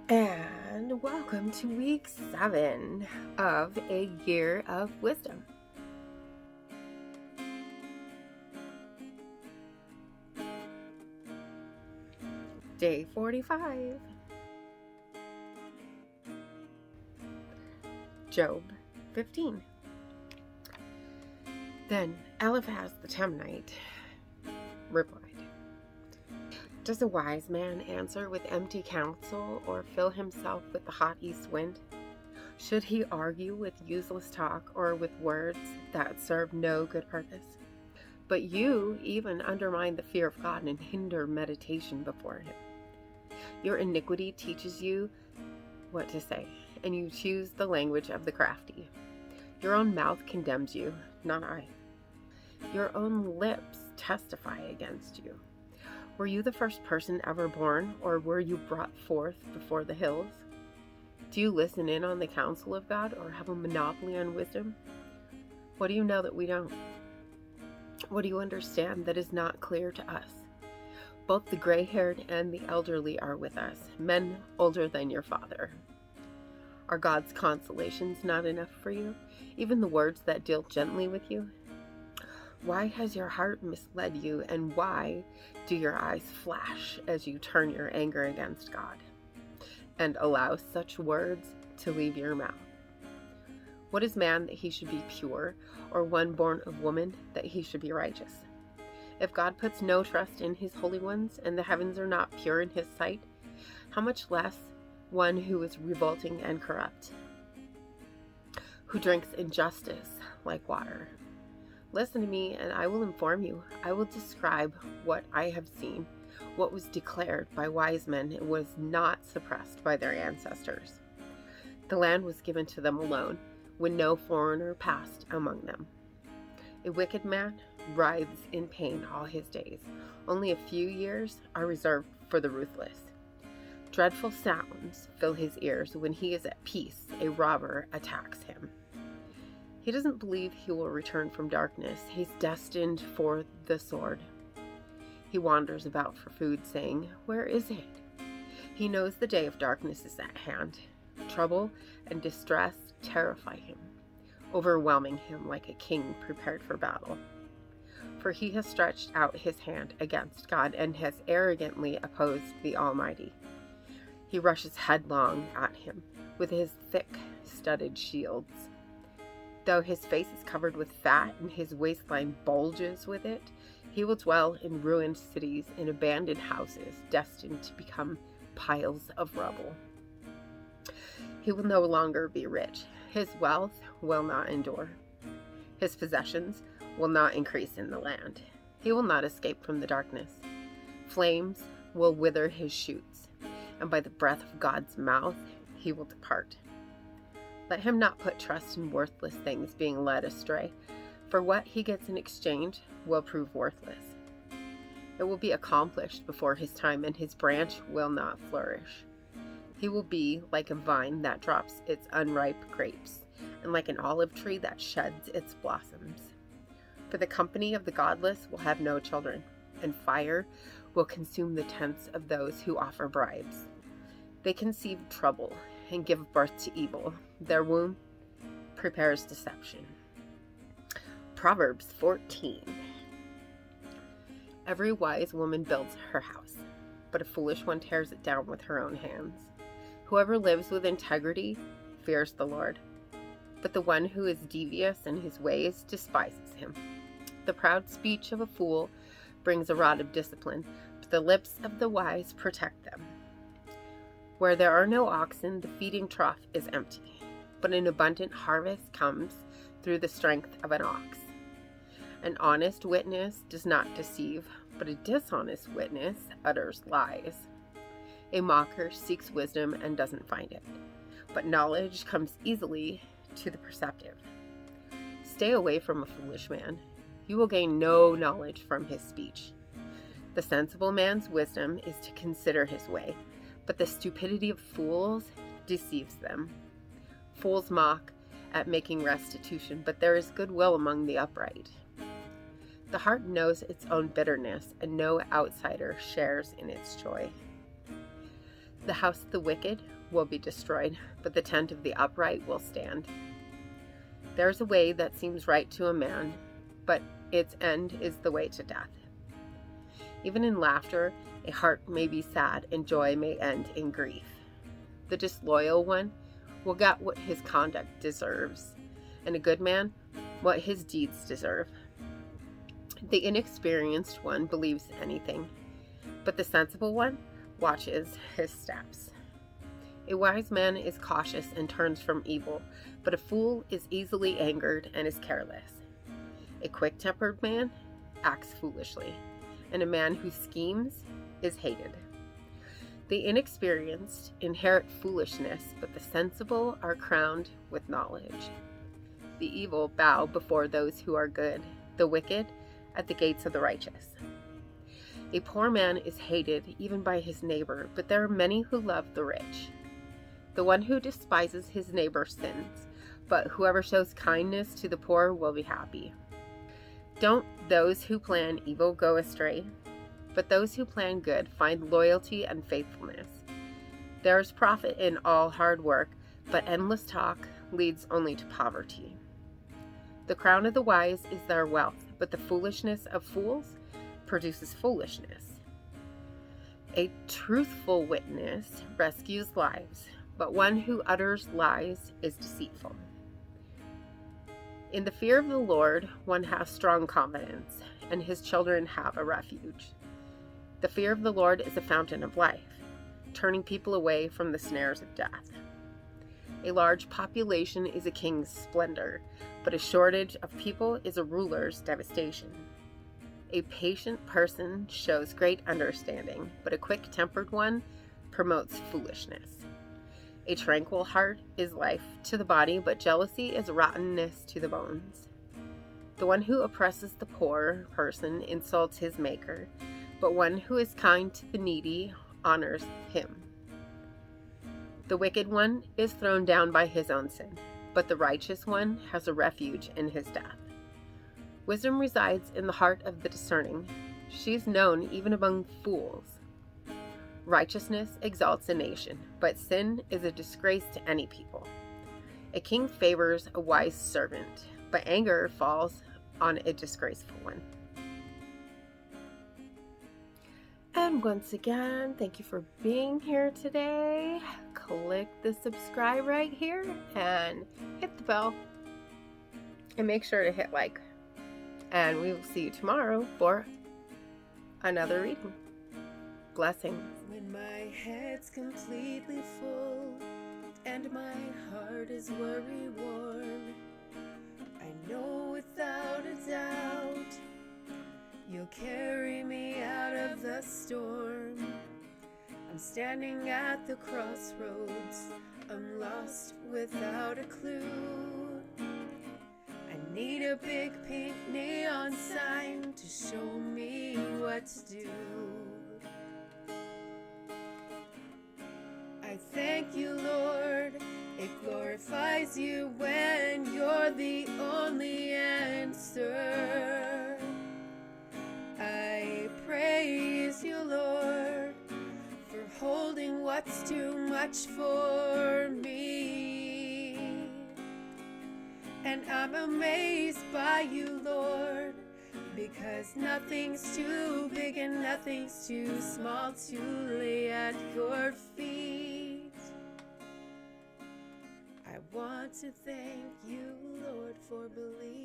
And welcome to week 7 of a year of wisdom. Day 45. Job 15. Then Eliphaz the Temanite replied, "Does a wise man answer with empty counsel or fill himself with the hot east wind? Should he argue with useless talk or with words that serve no good purpose? But you even undermine the fear of God and hinder meditation before him. Your iniquity teaches you what to say, and you choose the language of the crafty. Your own mouth condemns you, not I. Your own lips testify against you. Were you the first person ever born, or were you brought forth before the hills? Do you listen in on the counsel of God, or have a monopoly on wisdom? What do you know that we don't? What do you understand that is not clear to us? Both the gray-haired and the elderly are with us, men older than your father. Are God's consolations not enough for you, even the words that deal gently with you? Why has your heart misled you, and why do your eyes flash as you turn your anger against God, and allow such words to leave your mouth? What is man that he should be pure, or one born of woman that he should be righteous? If God puts no trust in his holy ones, and the heavens are not pure in his sight, how much less one who is revolting and corrupt, who drinks injustice like water? Listen to me, and I will inform you. I will describe what I have seen. What was declared by wise men was not suppressed by their ancestors. The land was given to them alone, when no foreigner passed among them. A wicked man writhes in pain all his days. Only a few years are reserved for the ruthless. Dreadful sounds fill his ears. When he is at peace, a robber attacks him. He doesn't believe he will return from darkness. He's destined for the sword. He wanders about for food, saying, "Where is it?" He knows the day of darkness is at hand. Trouble and distress terrify him, overwhelming him like a king prepared for battle. For he has stretched out his hand against God and has arrogantly opposed the Almighty. He rushes headlong at him with his thick, studded shields. Though his face is covered with fat and his waistline bulges with it, he will dwell in ruined cities, in abandoned houses, destined to become piles of rubble. He will no longer be rich. His wealth will not endure. His possessions will not increase in the land. He will not escape from the darkness. Flames will wither his shoots, and by the breath of God's mouth he will depart. Let him not put trust in worthless things, being led astray, for what he gets in exchange will prove worthless. It will be accomplished before his time, and his branch will not flourish. He will be like a vine that drops its unripe grapes, and like an olive tree that sheds its blossoms. For the company of the godless will have no children, and fire will consume the tents of those who offer bribes. They conceive trouble and give birth to evil. Their womb prepares deception. Proverbs 14. Every wise woman builds her house, but a foolish one tears it down with her own hands. Whoever lives with integrity fears the Lord, but the one who is devious in his ways despises him. The proud speech of a fool brings a rod of discipline, but the lips of the wise protect them. Where there are no oxen, the feeding trough is empty, but an abundant harvest comes through the strength of an ox. An honest witness does not deceive, but a dishonest witness utters lies. A mocker seeks wisdom and doesn't find it, but knowledge comes easily to the perceptive. Stay away from a foolish man. You will gain no knowledge from his speech. The sensible man's wisdom is to consider his way, but the stupidity of fools deceives them. Fools mock at making restitution, but there is goodwill among the upright. The heart knows its own bitterness, and no outsider shares in its joy. The house of the wicked will be destroyed, but the tent of the upright will stand. There is a way that seems right to a man, but its end is the way to death. Even in laughter, a heart may be sad, and joy may end in grief. The disloyal one will get what his conduct deserves, and a good man what his deeds deserve. The inexperienced one believes anything, but the sensible one watches his steps. A wise man is cautious and turns from evil, but a fool is easily angered and is careless. A quick-tempered man acts foolishly, and a man who schemes is hated. The inexperienced inherit foolishness, but the sensible are crowned with knowledge. The evil bow before those who are good, the wicked at the gates of the righteous. A poor man is hated even by his neighbor, but there are many who love the rich. The one who despises his neighbor sins, but whoever shows kindness to the poor will be happy. Don't those who plan evil go astray? But those who plan good find loyalty and faithfulness. There is profit in all hard work, but endless talk leads only to poverty. The crown of the wise is their wealth, but the foolishness of fools produces foolishness. A truthful witness rescues lives, but one who utters lies is deceitful. In the fear of the Lord, one has strong confidence, and his children have a refuge. The fear of the Lord is a fountain of life, turning people away from the snares of death. A large population is a king's splendor, but a shortage of people is a ruler's devastation. A patient person shows great understanding, but a quick-tempered one promotes foolishness. A tranquil heart is life to the body, but jealousy is rottenness to the bones. The one who oppresses the poor person insults his maker, but one who is kind to the needy honors him. The wicked one is thrown down by his own sin, but the righteous one has a refuge in his death. Wisdom resides in the heart of the discerning. She is known even among fools. Righteousness exalts a nation, but sin is a disgrace to any people. A king favors a wise servant, but anger falls on a disgraceful one. And once again, thank you for being here today. Click the subscribe right here and hit the bell. And make sure to hit like. And we will see you tomorrow for another reading. Blessings. When my head's completely full and my heart is worry-worn, I know without a doubt you'll carry me out of the storm. I'm standing at the crossroads, I'm lost without a clue. I need a big pink neon sign to show me what to do. I thank you, Lord, it glorifies you when you're the only answer. I praise you, Lord, for holding what's too much for me. And I'm amazed by you, Lord, because nothing's too big and nothing's too small to lay at your feet. I want to thank you, Lord, for believing